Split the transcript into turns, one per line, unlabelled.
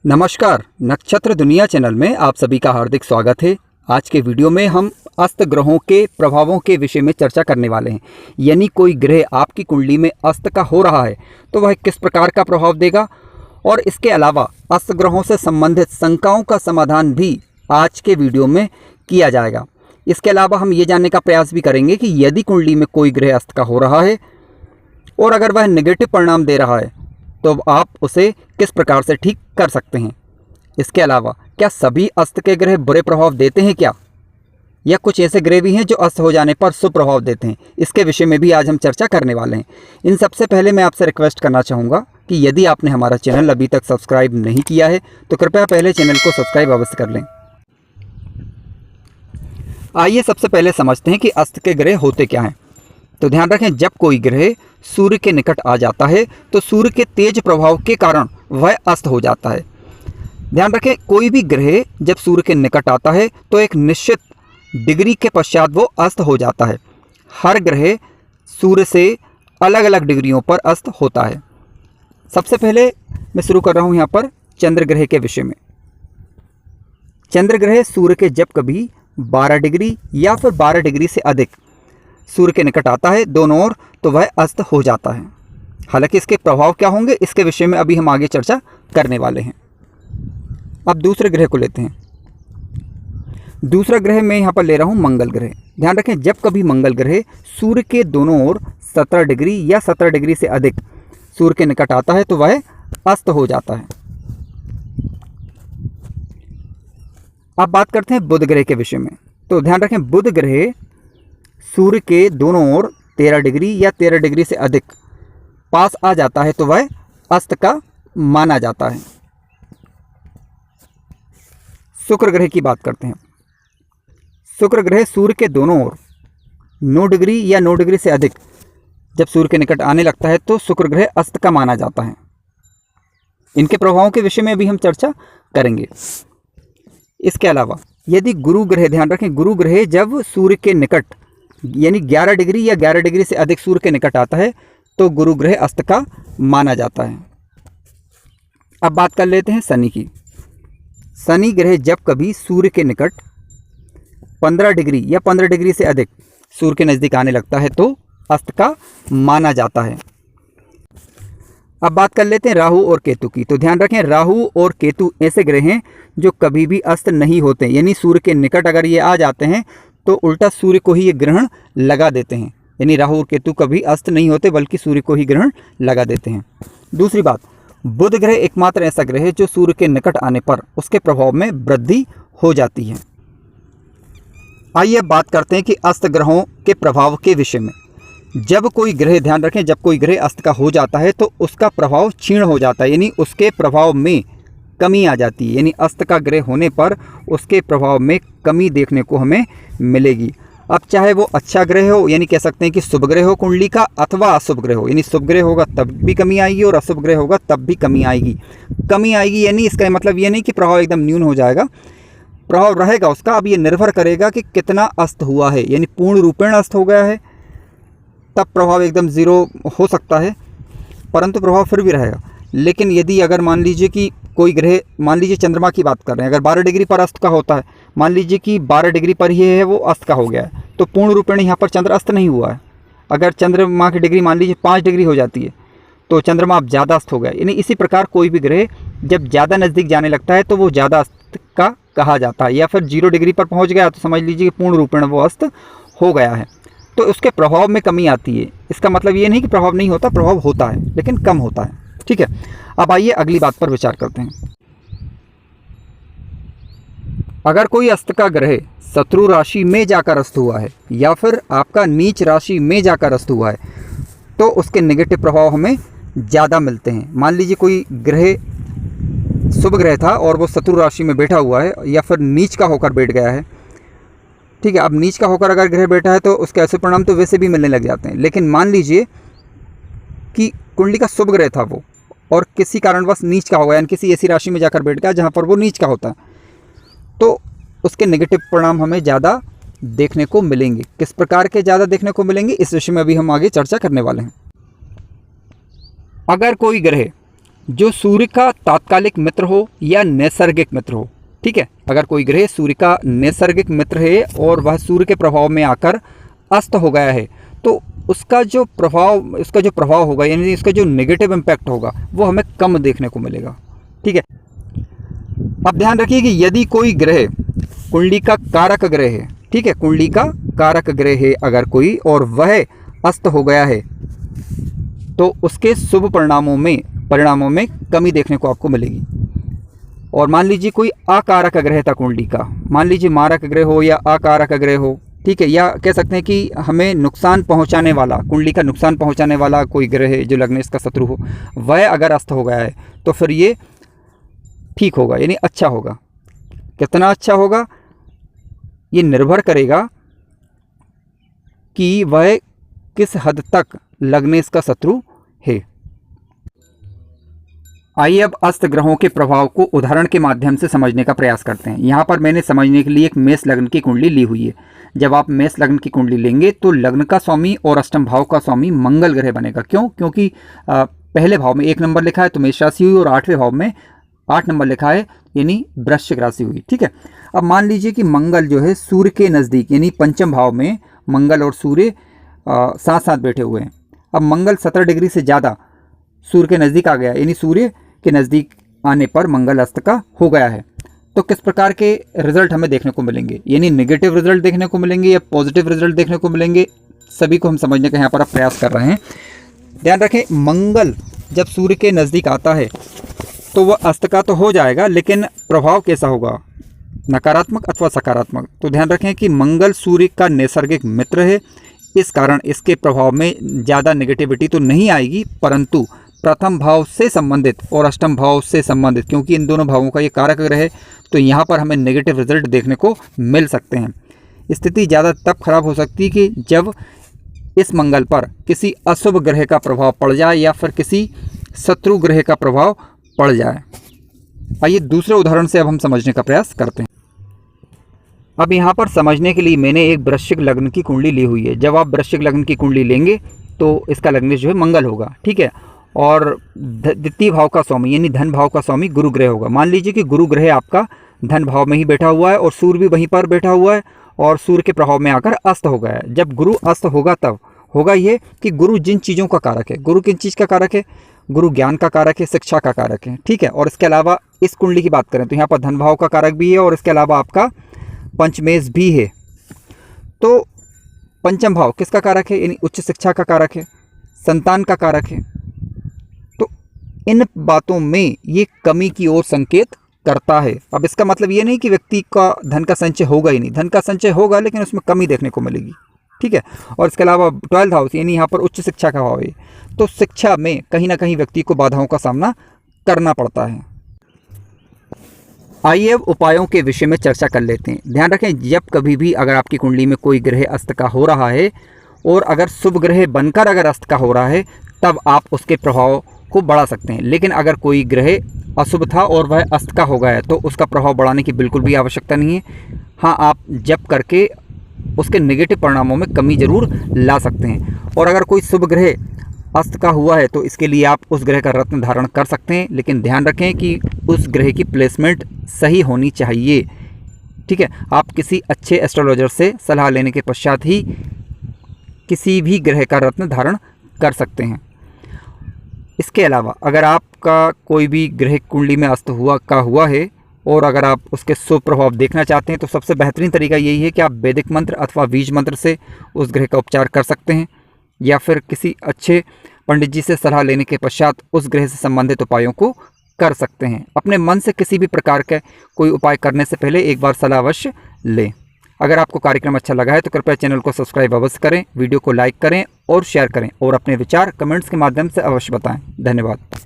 नमस्कार, नक्षत्र दुनिया चैनल में आप सभी का हार्दिक स्वागत है। आज के वीडियो में हम अस्त ग्रहों के प्रभावों के विषय में चर्चा करने वाले हैं। यानी कोई ग्रह आपकी कुंडली में अस्त का हो रहा है तो वह किस प्रकार का प्रभाव देगा, और इसके अलावा अस्त ग्रहों से संबंधित शंकाओं का समाधान भी आज के वीडियो में किया जाएगा। इसके अलावा हम ये जानने का प्रयास भी करेंगे कि यदि कुंडली में कोई ग्रह अस्त का हो रहा है और अगर वह नेगेटिव परिणाम दे रहा है तो आप उसे किस प्रकार से ठीक कर सकते हैं। इसके अलावा क्या सभी अस्त के ग्रह बुरे प्रभाव देते हैं क्या, या कुछ ऐसे ग्रह भी हैं जो अस्त हो जाने पर शुभ प्रभाव देते हैं, इसके विषय में भी आज हम चर्चा करने वाले हैं। इन सबसे पहले मैं आपसे रिक्वेस्ट करना चाहूँगा कि यदि आपने हमारा चैनल अभी तक सब्सक्राइब नहीं किया है तो कृपया पहले चैनल को सब्सक्राइब अवश्य कर लें। आइए सबसे पहले समझते हैं कि अस्त के ग्रह होते क्या हैं। तो ध्यान रखें, जब कोई ग्रह सूर्य के निकट आ जाता है तो सूर्य के तेज प्रभाव के कारण वह अस्त हो जाता है। ध्यान रखें, कोई भी ग्रह जब सूर्य के निकट आता है तो एक निश्चित डिग्री के पश्चात वो अस्त हो जाता है। हर ग्रह सूर्य से अलग अलग डिग्रियों पर अस्त होता है। सबसे पहले मैं शुरू कर रहा हूँ यहाँ पर चंद्र ग्रह के विषय में। चंद्र ग्रह सूर्य के जब कभी 12 डिग्री या फिर 12 डिग्री से अधिक सूर्य के निकट आता है दोनों ओर, तो वह अस्त हो जाता है। हालांकि इसके प्रभाव क्या होंगे इसके विषय में अभी हम आगे चर्चा करने वाले हैं। अब दूसरे ग्रह को लेते हैं। दूसरा ग्रह मैं यहाँ पर ले रहा हूँ मंगल ग्रह। ध्यान रखें, जब कभी मंगल ग्रह सूर्य के दोनों ओर 17 डिग्री या 17 डिग्री से अधिक सूर्य के निकट आता है तो वह अस्त हो जाता है। अब बात करते हैं बुध ग्रह के विषय में। तो ध्यान रखें, बुध ग्रह सूर्य के दोनों ओर 13 डिग्री या 13 डिग्री से अधिक पास आ जाता है तो वह अस्त का माना जाता है। शुक्र ग्रह की बात करते हैं। शुक्र ग्रह सूर्य के दोनों ओर 9 डिग्री या 9 डिग्री से अधिक जब सूर्य के निकट आने लगता है तो शुक्र ग्रह अस्त का माना जाता है। इनके प्रभावों के विषय में भी हम चर्चा करेंगे। इसके अलावा यदि गुरु ग्रह, ध्यान रखें, गुरु ग्रह जब सूर्य के निकट यानी 11 डिग्री या 11 डिग्री से अधिक सूर्य के निकट आता है तो गुरु ग्रह अस्त का माना जाता है। अब बात कर लेते हैं शनि की। शनि ग्रह जब कभी सूर्य के निकट 15 डिग्री या 15 डिग्री से अधिक सूर्य के नज़दीक आने लगता है तो अस्त का माना जाता है। अब बात कर लेते हैं राहु और केतु की। तो ध्यान रखें, राहु और केतु ऐसे ग्रह हैं जो कभी भी अस्त नहीं होते, यानी सूर्य के निकट अगर ये आ जाते हैं तो उल्टा सूर्य को ही ये ग्रहण लगा देते हैं। यानी राहु और केतु कभी अस्त नहीं होते बल्कि सूर्य को ही ग्रहण लगा देते हैं। दूसरी बात, बुध ग्रह एकमात्र ऐसा ग्रह है जो सूर्य के निकट आने पर उसके प्रभाव में वृद्धि हो जाती है। आइए बात करते हैं कि अस्त ग्रहों के प्रभाव के विषय में। जब कोई ग्रह, ध्यान रखें, जब कोई ग्रह अस्त का हो जाता है तो उसका प्रभाव क्षीण हो जाता है, यानी उसके प्रभाव में कमी आ जाती है। यानी अस्त का ग्रह होने पर उसके प्रभाव में कमी देखने को हमें मिलेगी। अब चाहे वो अच्छा ग्रह हो, यानी कह सकते हैं कि शुभ ग्रह हो कुंडली का, अथवा अशुभ ग्रह हो, यानी शुभ ग्रह होगा तब भी कमी आएगी और अशुभ ग्रह होगा तब भी कमी आएगी। कमी आएगी यानी इसका मतलब ये नहीं कि प्रभाव एकदम न्यून हो जाएगा, प्रभाव रहेगा उसका। अब ये निर्भर करेगा कि कितना अस्त हुआ है, यानी पूर्ण रूपेण अस्त हो गया है तब प्रभाव एकदम ज़ीरो हो सकता है, परंतु प्रभाव फिर भी रहेगा। लेकिन यदि अगर मान लीजिए कि कोई ग्रह, मान लीजिए चंद्रमा की बात कर रहे हैं, अगर 12 डिग्री पर अस्त का होता है, मान लीजिए कि 12 डिग्री पर ही है वो अस्त का हो गया है, तो पूर्ण रूपेण यहाँ पर चंद्र अस्त नहीं हुआ है। अगर चंद्रमा की डिग्री मान लीजिए 5 डिग्री हो जाती है तो चंद्रमा अब ज़्यादा अस्त हो गया। यानी इसी प्रकार कोई भी ग्रह जब ज़्यादा नज़दीक जाने लगता है तो वो ज़्यादा अस्त का कहा जाता है, या फिर 0 डिग्री पर पहुँच गया तो समझ लीजिए कि पूर्ण रूपेण वो अस्त हो गया है। तो उसके प्रभाव में कमी आती है। इसका मतलब ये नहीं कि प्रभाव नहीं होता, प्रभाव होता है लेकिन कम होता है। ठीक है, अब आइए अगली बात पर विचार करते हैं। अगर कोई अस्त का ग्रह शत्रु राशि में जाकर अस्त हुआ है या फिर आपका नीच राशि में जाकर अस्त हुआ है तो उसके नेगेटिव प्रभाव हमें ज़्यादा मिलते हैं। मान लीजिए कोई ग्रह शुभ ग्रह था और वो शत्रु राशि में बैठा हुआ है या फिर नीच का होकर बैठ गया है। ठीक है, अब नीच का होकर अगर ग्रह बैठा है तो उसके ऐसे परिणाम तो वैसे भी मिलने लग जाते हैं। लेकिन मान लीजिए कि कुंडली का शुभ ग्रह था वो और किसी कारणवश नीच का हो गया, यानी किसी ऐसी राशि में जाकर बैठ गया जहाँ पर वो नीच का होता है, तो उसके नेगेटिव परिणाम हमें ज़्यादा देखने को मिलेंगे। किस प्रकार के ज़्यादा देखने को मिलेंगे इस विषय में अभी हम आगे चर्चा करने वाले हैं। अगर कोई ग्रह जो सूर्य का तात्कालिक मित्र हो या नैसर्गिक मित्र हो। ठीक है, अगर कोई ग्रह सूर्य का नैसर्गिक मित्र है और वह सूर्य के प्रभाव में आकर अस्त हो गया है तो उसका जो प्रभाव होगा, यानी इसका जो नेगेटिव इम्पैक्ट होगा वो हमें कम देखने को मिलेगा। ठीक है, अब ध्यान रखिए कि यदि कोई ग्रह कुंडली का कारक ग्रह है, ठीक है, कुंडली का कारक ग्रह है अगर कोई, और वह अस्त हो गया है तो उसके शुभ परिणामों में कमी देखने को आपको मिलेगी। और मान लीजिए कोई अकारक ग्रह था कुंडली का, मान लीजिए मारक ग्रह हो या अकारक ग्रह हो, ठीक है, या कह सकते हैं कि हमें नुकसान पहुंचाने वाला, कुंडली का नुकसान पहुंचाने वाला कोई ग्रह है जो लग्नेश का शत्रु हो, वह अगर अस्त हो गया है तो फिर ये ठीक होगा, यानी अच्छा होगा। कितना अच्छा होगा ये निर्भर करेगा कि वह किस हद तक लग्नेश का शत्रु है। आइए अब अस्त ग्रहों के प्रभाव को उदाहरण के माध्यम से समझने का प्रयास करते हैं। यहाँ पर मैंने समझने के लिए एक मेष लग्न की कुंडली ली हुई है। जब आप मेष लग्न की कुंडली लेंगे तो लग्न का स्वामी और अष्टम भाव का स्वामी मंगल ग्रह बनेगा। क्यों? क्योंकि पहले भाव में 1 नंबर लिखा है तो मेष राशि हुई, और 8वें भाव में 8 नंबर लिखा है यानी वृश्चिक राशि हुई। ठीक है, अब मान लीजिए कि मंगल जो है सूर्य के नज़दीक यानी पंचम भाव में मंगल और सूर्य साथ साथ बैठे हुए हैं। अब मंगल 17 डिग्री से ज़्यादा सूर्य के नज़दीक आ गया, यानी सूर्य के नज़दीक आने पर मंगल अस्त का हो गया है। तो किस प्रकार के रिजल्ट हमें देखने को मिलेंगे, यानी नेगेटिव रिजल्ट देखने को मिलेंगे या पॉजिटिव रिजल्ट देखने को मिलेंगे, सभी को हम समझने का यहाँ पर प्रयास कर रहे हैं। ध्यान रखें, मंगल जब सूर्य के नज़दीक आता है तो वह अस्त का तो हो जाएगा, लेकिन प्रभाव कैसा होगा, नकारात्मक अथवा सकारात्मक। तो ध्यान रखें कि मंगल सूर्य का नैसर्गिक मित्र है, इस कारण इसके प्रभाव में ज़्यादा नेगेटिविटी तो नहीं आएगी, परंतु प्रथम भाव से संबंधित और अष्टम भाव से संबंधित, क्योंकि इन दोनों भावों का ये कारक ग्रह है, तो यहाँ पर हमें नेगेटिव रिजल्ट देखने को मिल सकते हैं। स्थिति ज़्यादा तब खराब हो सकती है कि जब इस मंगल पर किसी अशुभ ग्रह का प्रभाव पड़ जाए या फिर किसी शत्रु ग्रह का प्रभाव पड़ जाए। आइए दूसरे उदाहरण से अब हम समझने का प्रयास करते हैं। अब यहाँ पर समझने के लिए मैंने एक वृश्चिक लग्न की कुंडली ली हुई है। जब आप वृश्चिक लग्न की कुंडली लेंगे तो इसका लग्नेश जो है मंगल होगा। ठीक है, और द्वितीय भाव का स्वामी यानी धन भाव का स्वामी गुरु ग्रह होगा। मान लीजिए कि गुरु ग्रह आपका धन भाव में ही बैठा हुआ है और सूर्य भी वहीं पर बैठा हुआ है और सूर्य के प्रभाव में आकर अस्त हो गया है। जब गुरु अस्त होगा तब होगा ये कि गुरु जिन चीज़ों का कारक है, गुरु किन चीज़ का कारक है, गुरु ज्ञान का कारक है, शिक्षा का कारक है। ठीक है, और इसके अलावा इस कुंडली की बात करें तो यहाँ पर धन भाव का कारक भी है और इसके अलावा आपका पंचमेश भी है। तो पंचम भाव किसका कारक है, यानी उच्च शिक्षा का कारक है, संतान का कारक है। तो इन बातों में ये कमी की ओर संकेत करता है। अब इसका मतलब ये नहीं कि व्यक्ति का धन का संचय होगा ही नहीं, धन का संचय होगा लेकिन उसमें कमी देखने को मिलेगी। ठीक है, और इसके अलावा 12th हाउस यानी यहाँ पर उच्च शिक्षा का भाव है, तो शिक्षा में कहीं ना कहीं व्यक्ति को बाधाओं का सामना करना पड़ता है। आइए अब उपायों के विषय में चर्चा कर लेते हैं। ध्यान रखें, जब कभी भी अगर आपकी कुंडली में कोई ग्रह अस्त का हो रहा है और अगर शुभ ग्रह बनकर अगर अस्त का हो रहा है तब आप उसके प्रभाव को बढ़ा सकते हैं। लेकिन अगर कोई ग्रह अशुभ था और वह अस्त का हो गया है तो उसका प्रभाव बढ़ाने की बिल्कुल भी आवश्यकता नहीं है। हाँ, आप जप करके उसके नेगेटिव परिणामों में कमी जरूर ला सकते हैं। और अगर कोई शुभ ग्रह अस्त का हुआ है तो इसके लिए आप उस ग्रह का रत्न धारण कर सकते हैं, लेकिन ध्यान रखें कि उस ग्रह की प्लेसमेंट सही होनी चाहिए। ठीक है, आप किसी अच्छे एस्ट्रोलॉजर से सलाह लेने के पश्चात ही किसी भी ग्रह का रत्न धारण कर सकते हैं। इसके अलावा अगर आपका कोई भी ग्रह कुंडली में अस्त हुआ है और अगर आप उसके शुभ प्रभाव देखना चाहते हैं तो सबसे बेहतरीन तरीका यही है कि आप वैदिक मंत्र अथवा बीज मंत्र से उस ग्रह का उपचार कर सकते हैं, या फिर किसी अच्छे पंडित जी से सलाह लेने के पश्चात उस ग्रह से संबंधित उपायों को कर सकते हैं। अपने मन से किसी भी प्रकार के कोई उपाय करने से पहले एक बार सलाह अवश्य लें। अगर आपको कार्यक्रम अच्छा लगा है तो कृपया चैनल को सब्सक्राइब अवश्य करें, वीडियो को लाइक करें और शेयर करें और अपने विचार कमेंट्स के माध्यम से अवश्य बताएं। धन्यवाद।